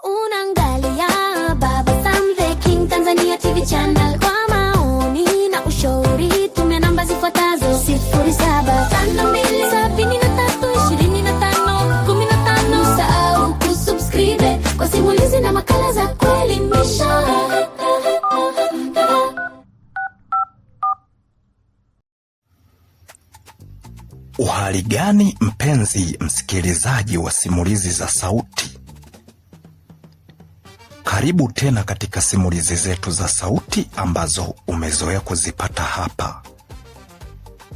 Unaangalia Baba Sam the King Tanzania TV channel. Kwa maoni na ushauri tumia namba zifuatazo: 0752732515. Usisahau kusubscribe kwa simulizi na makala za kuelimisha. Uhali gani mpenzi msikilizaji wa simulizi za sauti? Karibu tena katika simulizi zetu za sauti ambazo umezoea kuzipata hapa.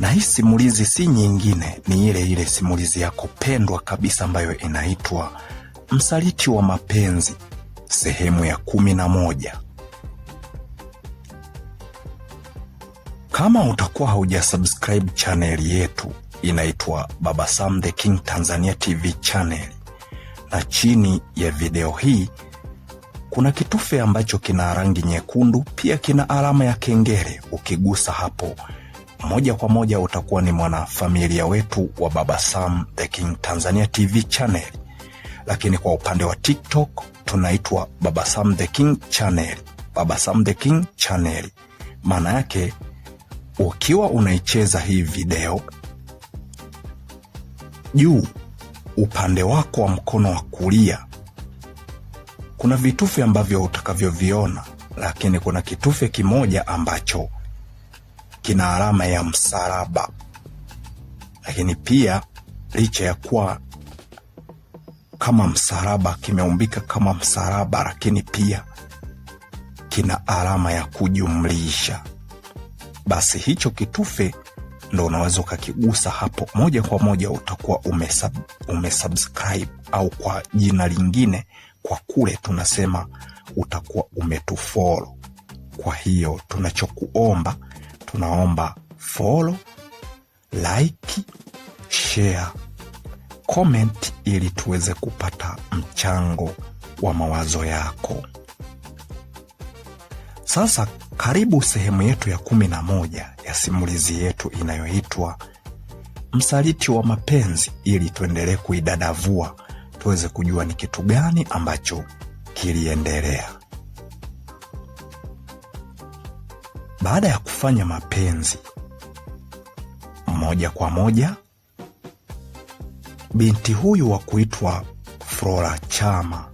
Na hii simulizi si nyingine, ni ile simulizi yako pendwa kabisa ambayo inaitwa Msaliti wa Mapenzi, sehemu ya 11. Kama utakuwa haujasubscribe channel yetu, inaitwa Baba Sam the King Tanzania TV channel, na chini ya video hii kuna kitufe ambacho kina rangi nyekundu, pia kina alama ya kengele. Ukigusa hapo moja kwa moja utakuwa ni mwanafamilia wetu wa Baba Sam the King Tanzania TV channel. Lakini kwa upande wa TikTok tunaitwa Baba Sam the King channel, Baba Sam the King channel. Maana yake ukiwa unaicheza hii video, juu upande wako wa mkono wa kulia kuna vitufe ambavyo utakavyoviona, lakini kuna kitufe kimoja ambacho kina alama ya msalaba. Lakini pia licha ya kuwa kama msalaba, kimeumbika kama msalaba, lakini pia kina alama ya kujumlisha. Basi hicho kitufe ndo unaweza ukakigusa hapo, moja kwa moja utakuwa umesubscribe, au kwa jina lingine kwa kule tunasema utakuwa umetufollow. Kwa hiyo tunachokuomba, tunaomba follow, like, share, comment ili tuweze kupata mchango wa mawazo yako. Sasa karibu sehemu yetu ya 11 ya simulizi yetu inayoitwa Msaliti wa Mapenzi, ili tuendelee kuidadavua tuweze kujua ni kitu gani ambacho kiliendelea. Baada ya kufanya mapenzi moja kwa moja, binti huyu wa kuitwa Flora Chama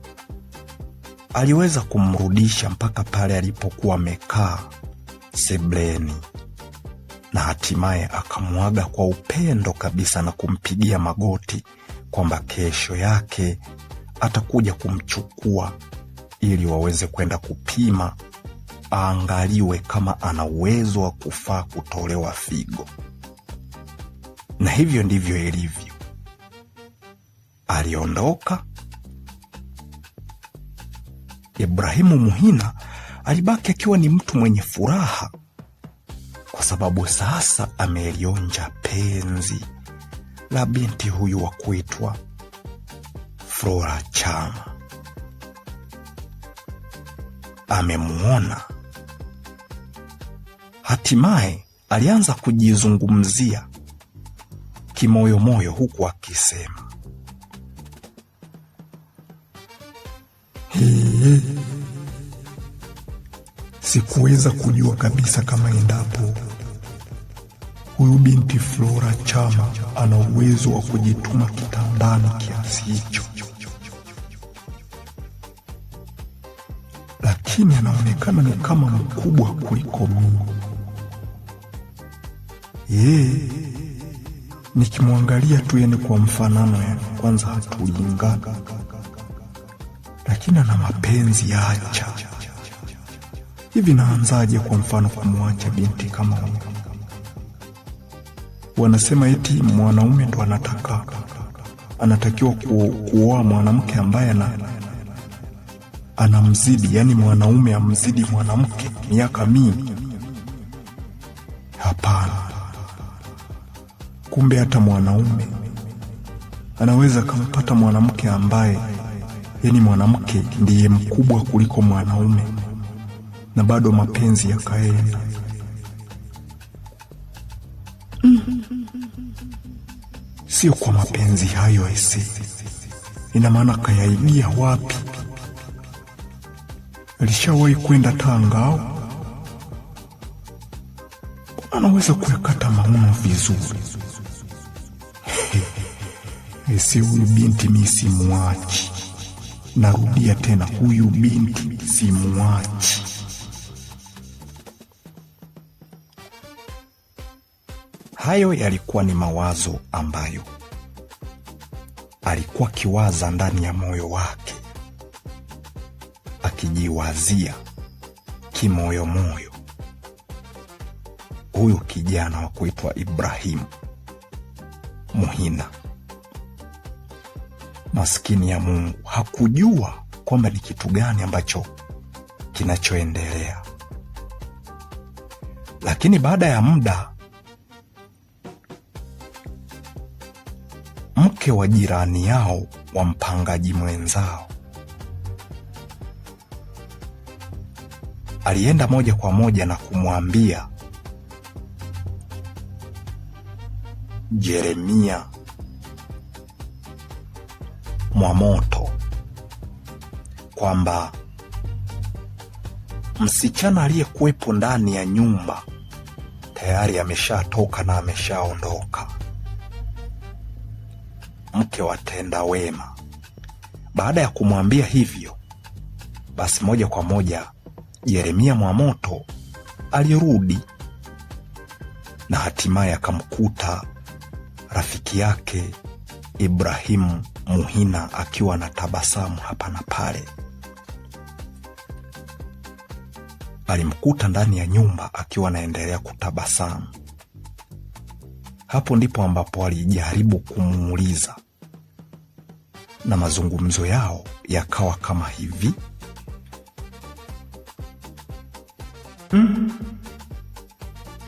aliweza kumrudisha mpaka pale alipokuwa amekaa sebleni, na hatimaye akamuaga kwa upendo kabisa na kumpigia magoti kwamba kesho yake atakuja kumchukua ili waweze kwenda kupima, aangaliwe kama ana uwezo wa kufaa kutolewa figo. Na hivyo ndivyo ilivyo. Aliondoka. Ibrahimu Muhina alibaki akiwa ni mtu mwenye furaha, kwa sababu sasa amelionja penzi la binti huyu wa kuitwa Flora Chama. Amemuona. Hatimaye alianza kujizungumzia kimoyomoyo, huku akisema, sikuweza kujua kabisa kama endapo huyu binti Flora Chama ana uwezo wa kujituma kitandani kiasi hicho, lakini anaonekana ni kama mkubwa kuliko mimi. Nikimwangalia tu yani kwa mfanano ya kwanza hatulingana, lakini ana mapenzi ya acha. Hivi naanzaje kwa mfano kumwacha binti kama huyu? Wanasema eti mwanaume ndo anatakiwa kuoa mwanamke ambaye anamzidi, yani mwanaume amzidi mwanamke miaka mingi. Hapana. Kumbe hata mwanaume anaweza kumpata mwanamke ambaye yani mwanamke ndiye mkubwa kuliko mwanaume, na bado mapenzi yakaenda. Sio kwa mapenzi hayo aise. Ina maana kayaibia wapi? Alishawahi kwenda Tanga? Anaweza kuyakata mauno vizuri. Ese huyu binti mimi simwachi. Narudia tena, huyu binti simwachi. Hayo yalikuwa ni mawazo ambayo alikuwa kiwaza ndani ya moyo wake, akijiwazia kimoyomoyo. Huyu kijana wa kuitwa Ibrahim Muhina, maskini ya Mungu, hakujua kwamba ni kitu gani ambacho kinachoendelea. Lakini baada ya muda, mke wa jirani yao wa mpangaji mwenzao alienda moja kwa moja na kumwambia Jeremia Mwamoto kwamba msichana aliyekuwepo ndani ya nyumba tayari ameshatoka na ameshaondoka, mke wa tenda wema. Baada ya kumwambia hivyo, basi moja kwa moja Jeremia Mwamoto alirudi na hatimaye akamkuta rafiki yake Ibrahim Muhina akiwa na tabasamu hapa na pale. Alimkuta ndani ya nyumba akiwa anaendelea kutabasamu. Hapo ndipo ambapo alijaribu kumuuliza, na mazungumzo yao yakawa kama hivi.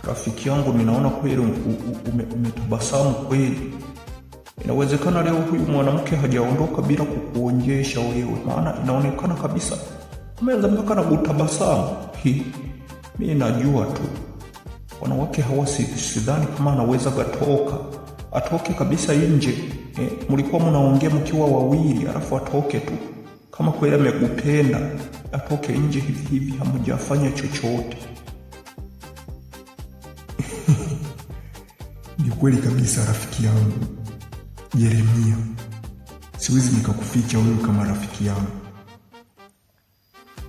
Rafiki yangu, ninaona kweli umetabasamu kweli. Inawezekana leo huyu mwanamke hajaondoka bila kukuonjesha wewe, maana inaonekana kabisa umeanza mpaka na kutabasamu. Mimi najua tu wanawake hawa, sidhani kama anaweza atoke kabisa nje. Mlikuwa mnaongea mkiwa wawili, alafu atoke tu. Kama kweli amekupenda, atoke nje hivi hamjafanya chochote. Ni kweli kabisa rafiki yangu Jeremia, siwezi nikakuficha wewe kama rafiki yangu.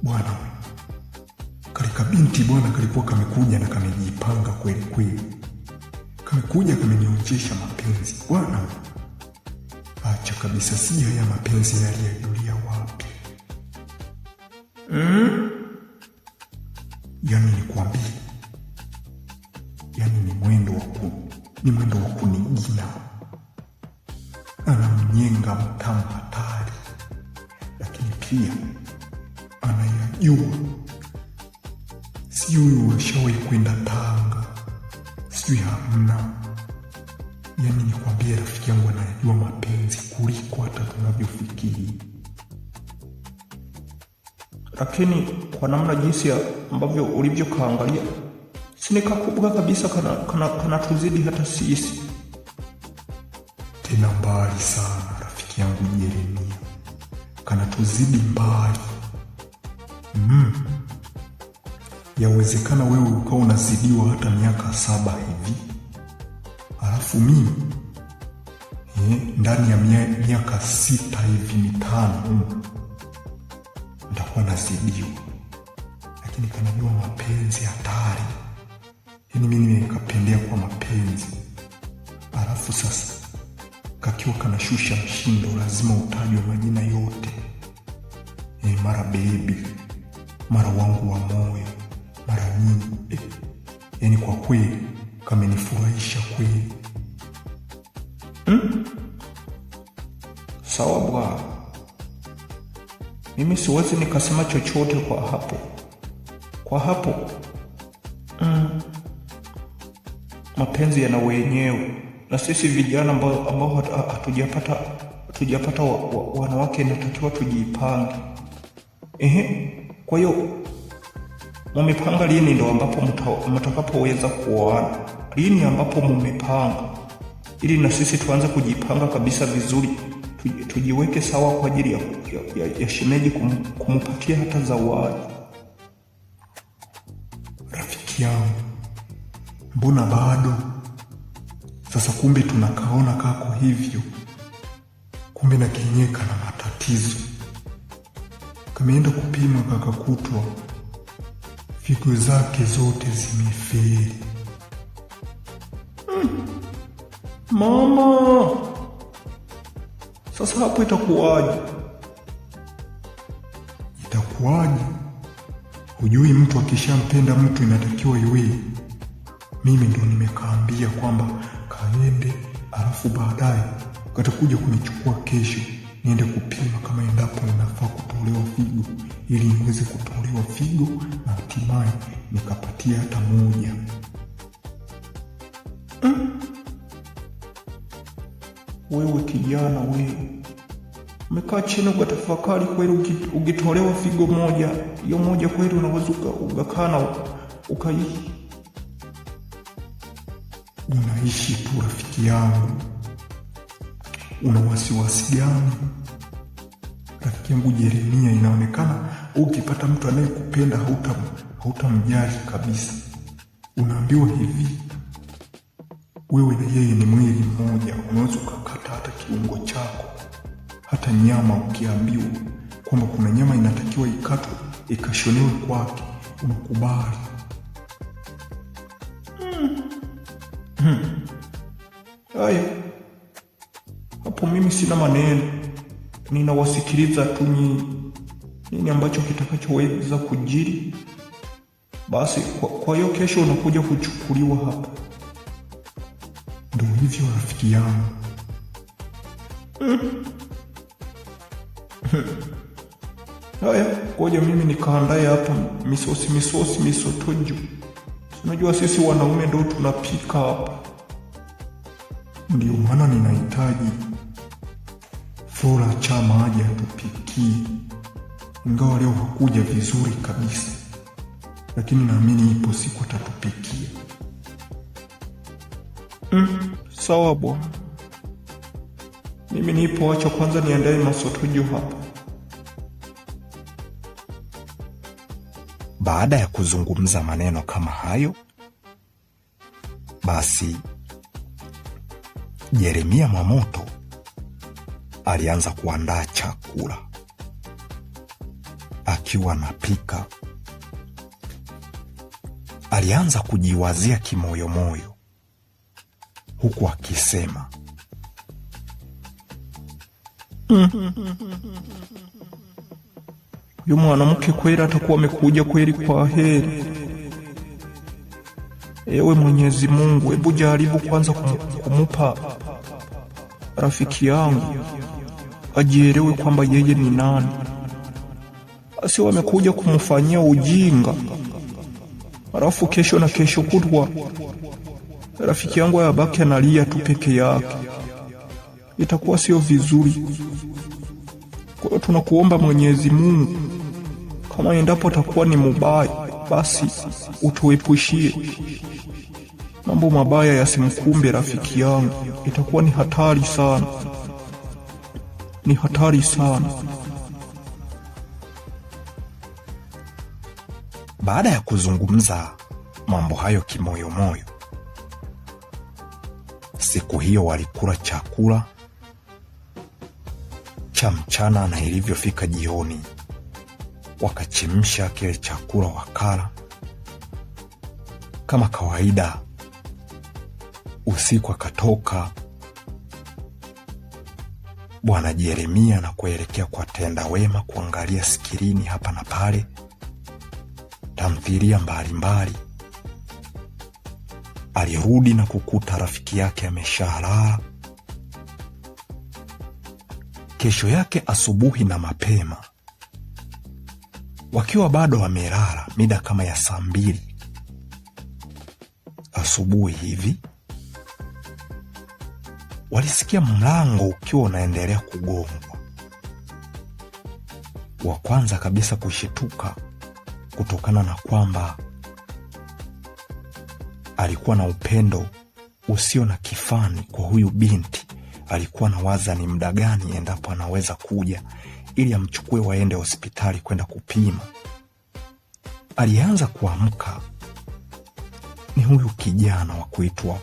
Bwana, kale kabinti bwana kalikuwa kamekuja na kamejipanga kweli kweli. Kamekuja kamenionyesha mapenzi bwana. Acha kabisa, si haya mapenzi yaliyajulia wapi. Yani nikwambie, yani ni mwendo wa kunigina. Anamnyenga mtamu hatari, lakini pia anayajua. Sijui ulishawahi kwenda Tanga, sijui hamna. Yani nikwambie rafiki yangu, anayajua mapenzi kuliko hata tunavyofikiri. Lakini kwa namna jinsi ambavyo ulivyokaangalia, sinikakubwa kabisa kana tuzidi hata sisi. Tena mbali sana rafiki yangu Jeremia, kana tuzidi mbali. Yawezekana wewe ukawa unazidiwa hata miaka 7 hivi, alafu mimi ndani ya miaka 6 hivi 5 nitakuwa nazidiwa. Lakini kanajua mapenzi hatari. Yani mimi nimekapendea kwa mapenzi, alafu sasa kakiwa kanashusha mshindo, lazima utajwe majina yote. Mara baby, mara wangu wa moyo, mara nyingi. Yani kwa kweli kamenifurahisha kweli. Sawa bwana, mimi siwezi nikasema chochote kwa hapo. Mapenzi yana wenyewe, na sisi vijana ambao hatujapata wanawake inatakiwa tujipange. Kwa hiyo mumepanga lini ndo ambapo mtakapoweza kuoana? Lini ambapo mumepanga, ili na sisi tuanze kujipanga kabisa vizuri, tujiweke sawa kwa ajili ya shemeji kumupatia hata zawadi. rafiki yangu, mbona bado? Sasa kumbe tunakaona kako hivyo, kumbe na kenyewe kana matatizo. Kameenda kupima kakakutwa figo zake zote zimefeli. Mama, sasa hapo itakuwaje? Itakuwaje? Hujui mtu akishampenda mtu inatakiwa iwe. Mimi ndo nimekaambia kwamba kaende, alafu baadaye katakuja kunichukua kesho niende kupima kama endapo ninafaa kutolewa figo, ili niweze kutolewa figo na hatimaye nikapatia hata moja. Wewe kijana, wewe umekaa chini ukatafakari kweli? Ukitolewa figo moja, hiyo moja kweli unaweza ukakana ukaishi? Unaishi tu rafiki yangu, una wasiwasi gani? Rafiki yangu Jeremia, inaonekana ukipata mtu anayekupenda hautamjali kabisa. Unaambiwa hivi, wewe na yeye ni mwili mmoja, unaweza ukakata hata kiungo chako, hata nyama. Ukiambiwa kwamba kuna nyama inatakiwa ikatwe ikashonewe kwake, unakubali. Haya, hapo mimi sina maneno, ninawasikiliza tu nyinyi. Nini ambacho kitakachoweza kujiri? Basi kwa hiyo kesho unakuja kuchukuliwa hapa. Ndio hivyo rafiki yangu. Haya, ngoja mimi nikaandae hapa misotojo. Unajua sisi wanaume ndio tunapika hapa. Ndio maana ninahitaji Flora Chama aje atupikie. Ingawa leo hakuja vizuri kabisa, lakini naamini ipo siku atatupikia. Sawa bwana. Mimi nipo, acha kwanza niandae masotojo hapa. Baada ya kuzungumza maneno kama hayo, basi Jeremia Mwamoto alianza kuandaa chakula. Akiwa anapika, alianza kujiwazia kimoyomoyo, huku akisema, huyu mwanamke kweli atakuwa amekuja kweli kwa heri. Ewe Mwenyezi Mungu, hebu jaribu kwanza kumupa rafiki yangu ajielewe kwamba yeye ni nani. Asi wamekuja kumfanyia ujinga, alafu kesho na kesho kutwa rafiki yangu ayabaki analia tu peke yake. Itakuwa sio vizuri. Kwa hiyo tunakuomba Mwenyezi Mungu, kama endapo atakuwa ni mubaya, basi utuepushie. Mambo mabaya yasimkumbe rafiki yangu. Itakuwa ni hatari sana. Ni hatari sana. Baada ya kuzungumza mambo hayo kimoyomoyo, siku hiyo walikula chakula cha mchana, na ilivyofika jioni wakachemsha kile chakula wakala. Kama kawaida, usiku akatoka Bwana Jeremia na kuelekea kwa tenda wema kuangalia skirini hapa na pale, tamthilia mbalimbali. Alirudi na kukuta rafiki yake ameshalala. Kesho yake asubuhi na mapema, wakiwa bado wamelala, mida kama ya 2 asubuhi hivi, walisikia mlango ukiwa unaendelea kugongwa. Wa kwanza kabisa kushituka, kutokana na kwamba alikuwa na upendo usio na kifani kwa huyu binti. Alikuwa anawaza ni muda gani endapo anaweza kuja ili amchukue waende hospitali kwenda kupima. Alianza kuamka huyu kijana wa kuitwa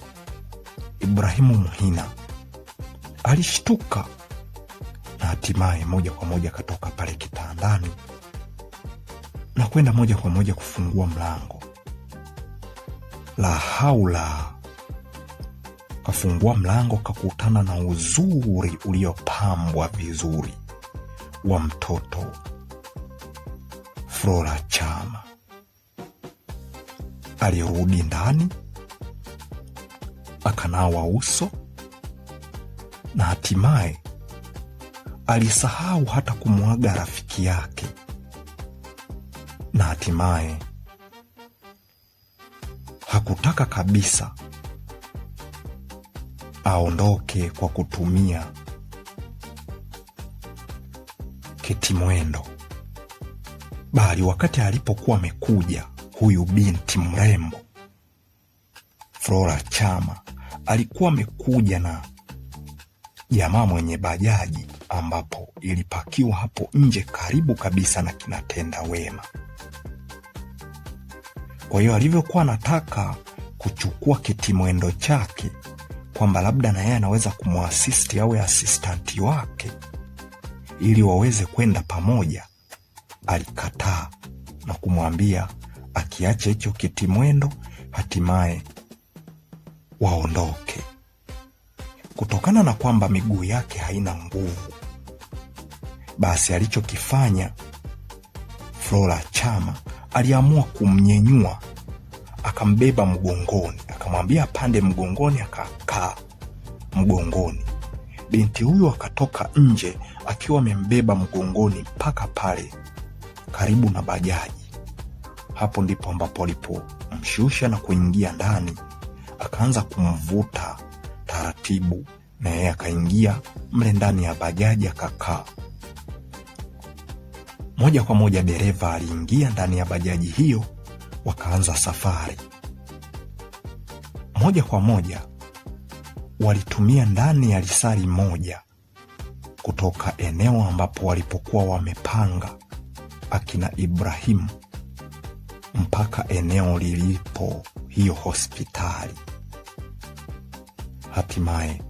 Ibrahimu Mhina alishtuka na hatimaye moja kwa moja akatoka pale kitandani na kwenda moja kwa moja kufungua mlango. La haula! Kafungua mlango, kakutana na uzuri uliopambwa vizuri wa mtoto Flora Chama. Alirudi ndani, akanawa uso na hatimaye alisahau hata kumwaga rafiki yake, na hatimaye hakutaka kabisa aondoke kwa kutumia kitimwendo, bali wakati alipokuwa amekuja huyu binti mrembo Flora Chama alikuwa amekuja na jamaa mwenye bajaji, ambapo ilipakiwa hapo nje karibu kabisa na kinatenda wema. Kwa hiyo alivyokuwa anataka kuchukua kitimwendo chake kwamba labda na yeye anaweza kumuasisti awe asistanti wake ili waweze kwenda pamoja, alikataa na kumwambia akiache hicho kitimwendo hatimaye waondoke. Kutokana na kwamba miguu yake haina nguvu, basi alichokifanya Flora Chama aliamua kumnyenyua, akambeba mgongoni, akamwambia apande mgongoni, akakaa mgongoni. Binti huyu akatoka nje akiwa amembeba mgongoni mpaka pale karibu na bajaji. Hapo ndipo ambapo alipomshusha na kuingia ndani, akaanza kumvuta taratibu, na yeye akaingia mle ndani ya bajaji akakaa. Moja kwa moja dereva aliingia ndani ya bajaji hiyo, wakaanza safari. Moja kwa moja walitumia ndani ya lisali moja kutoka eneo ambapo walipokuwa wamepanga akina Ibrahimu mpaka eneo lilipo hiyo hospitali. Hatimaye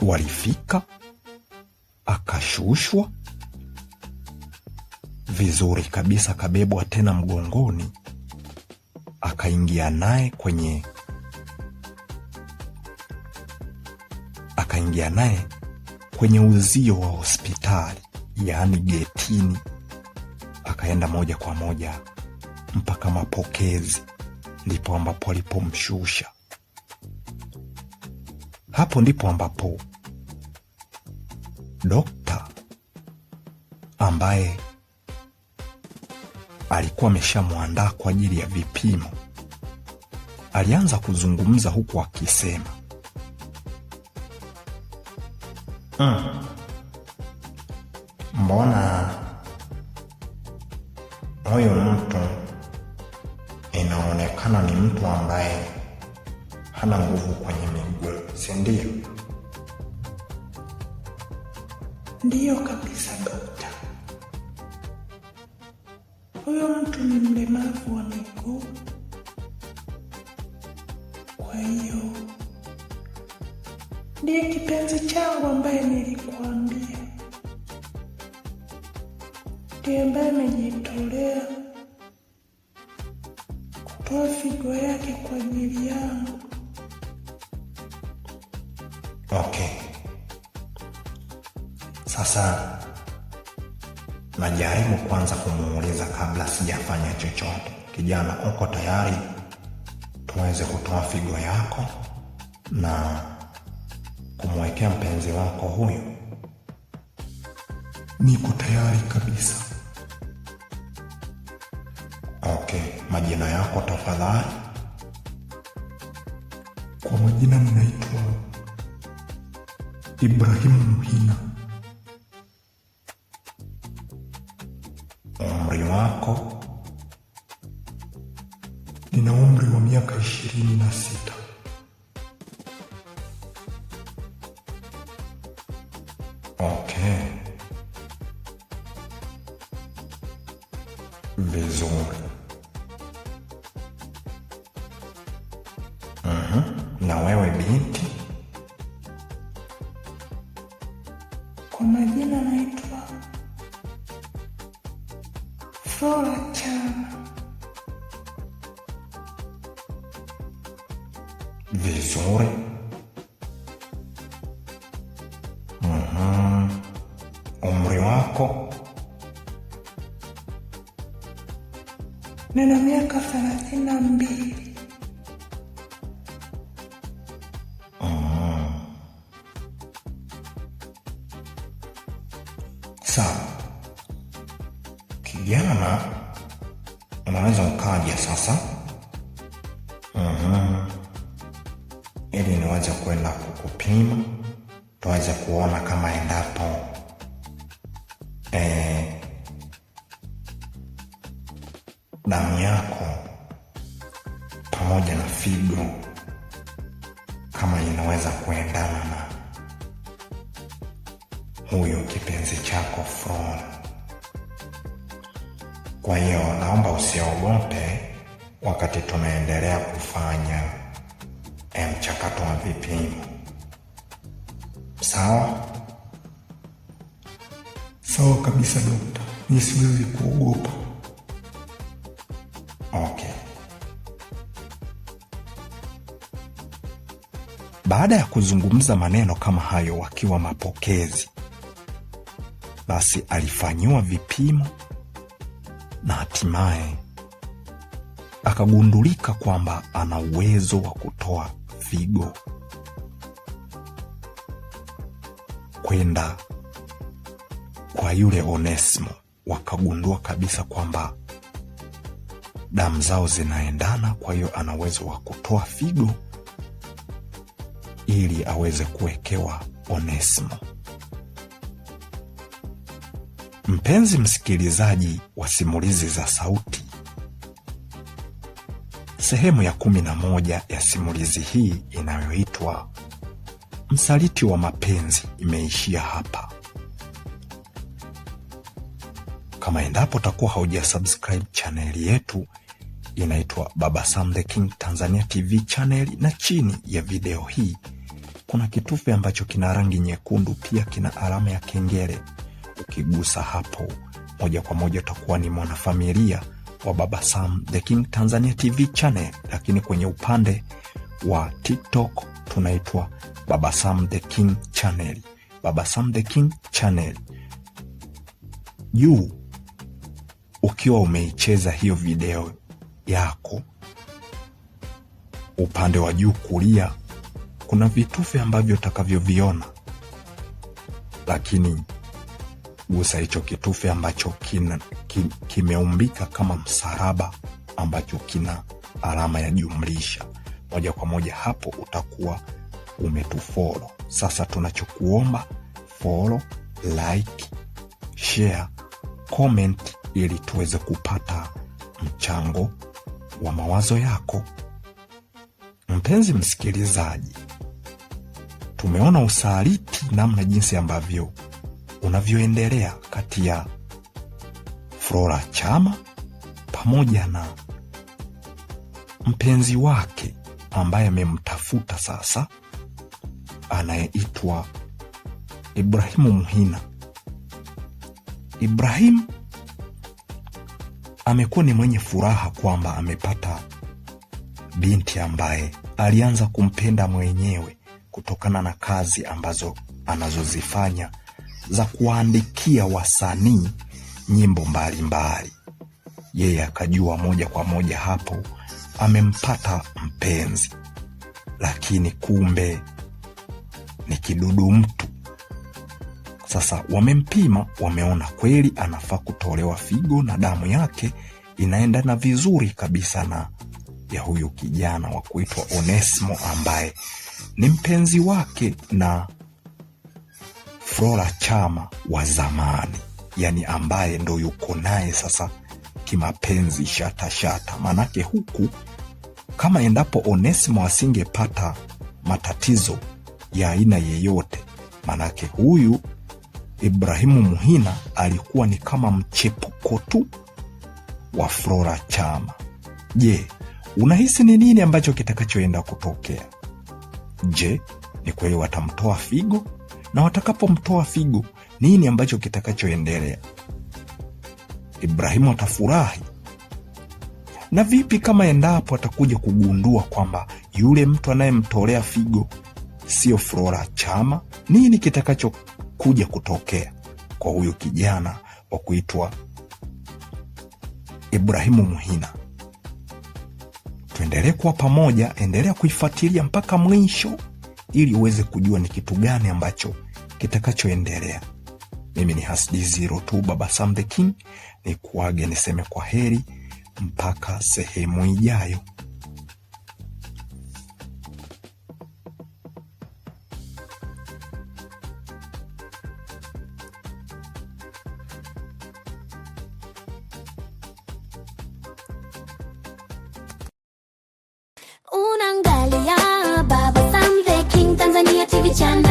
walifika, akashushwa vizuri kabisa, kabebwa tena mgongoni, akaingia naye kwenye uzio wa hospitali, yaani getini. Akaenda moja kwa moja mpaka mapokezi, ndipo ambapo alipomshusha. Hapo ndipo ambapo dokta ambaye alikuwa ameshamwandaa kwa ajili ya vipimo alianza kuzungumza huku akisema, mbona huyu mtu inaonekana ni mtu ambaye hana nguvu kwenye miguu, si ndio? Ndiyo kabisa dokta, huyo mtu ni mlemavu wa miguu. Kwa hiyo ndiye kipenzi changu ambaye nilikuambia, ndiye ambaye amejitolea kutoa figo yake kwa ajili yangu. Okay. Sasa najaribu kwanza kumuuliza kabla sijafanya chochote. Kijana, uko tayari tuweze kutoa figo yako na kumwekea mpenzi wako huyu? Niko tayari kabisa. Okay, majina yako tafadhali? Kwa majina ninaitwa Ibrahimu Mhina. Umri wako? Nina umri wa miaka 26. Okay. Vizuri. Flora Chama. Vizuri. Umri wako? Nina miaka 32. Sawa. Kijana, unaweza ukaja sasa. Ili niweze kwenda kukupima, tuweze kuona kama endapo damu yako pamoja na figo kama inaweza kuendana na huyo kipenzi chako Flora. Kwa hiyo naomba usiogope wakati tunaendelea kufanya mchakato wa vipimo. Sawa? Sawa kabisa dokta, mimi siwezi kuogopa. Okay. Baada ya kuzungumza maneno kama hayo wakiwa mapokezi, basi alifanyiwa vipimo na hatimaye akagundulika kwamba ana uwezo wa kutoa figo kwenda kwa yule Onesmo. Wakagundua kabisa kwamba damu zao zinaendana, kwa hiyo ana uwezo wa kutoa figo ili aweze kuwekewa Onesmo. Mpenzi msikilizaji wa simulizi za sauti, sehemu ya 11 ya simulizi hii inayoitwa Msaliti wa Mapenzi imeishia hapa. Kama endapo utakuwa haujasubscribe channel yetu inaitwa Baba Sam the King Tanzania TV channel, na chini ya video hii kuna kitufe ambacho kina rangi nyekundu, pia kina alama ya kengele. Ukigusa hapo moja kwa moja utakuwa ni mwanafamilia wa Baba Sam the King Tanzania TV channel. Lakini kwenye upande wa TikTok tunaitwa Baba Sam the King channel, Baba Sam the King channel. Juu ukiwa umeicheza hiyo video yako, upande wa juu kulia kuna vitufe ambavyo utakavyoviona, lakini gusa hicho kitufe ambacho kimeumbika kama msalaba ambacho kina alama ya jumlisha. Moja kwa moja hapo utakuwa umetufollow. Sasa tunachokuomba follow, like, share, comment ili tuweze kupata mchango wa mawazo yako. Mpenzi msikilizaji, tumeona usaliti namna jinsi ambavyo unavyoendelea kati ya Flora Chama pamoja na mpenzi wake ambaye amemtafuta sasa, anayeitwa Ibrahimu Muhina. Ibrahim amekuwa ni mwenye furaha kwamba amepata binti ambaye alianza kumpenda mwenyewe kutokana na kazi ambazo anazozifanya za kuwaandikia wasanii nyimbo mbalimbali. Yeye akajua moja kwa moja hapo amempata mpenzi, lakini kumbe ni kidudu mtu. Sasa wamempima, wameona kweli anafaa kutolewa figo na damu yake inaendana vizuri kabisa na ya huyu kijana wa kuitwa Onesmo ambaye ni mpenzi wake na Flora Chama wa zamani, yani ambaye ndo yuko naye sasa kimapenzi shata. Manake huku kama endapo Onesmo asingepata matatizo ya aina yeyote, manake huyu Ibrahimu Muhina alikuwa ni kama mchepuko tu wa Flora Chama. Je, unahisi ni nini ambacho kitakachoenda kutokea? Je, ni kweli watamtoa figo? Na watakapomtoa figo, nini ambacho kitakachoendelea? Ibrahimu atafurahi. Na vipi kama endapo atakuja kugundua kwamba yule mtu anayemtolea figo sio Flora Chama? Nini kitakachokuja kutokea kwa huyo kijana wa kuitwa Ibrahimu Muhina? Tuendelee kuwa pamoja, endelea kuifuatilia mpaka mwisho ili uweze kujua ni kitu gani ambacho kitakachoendelea. Mimi ni Hasdi02 Baba Sam the King, ni kuage niseme kwa heri mpaka sehemu ijayo. Unaangalia Baba Sam the King Tanzania TV channel.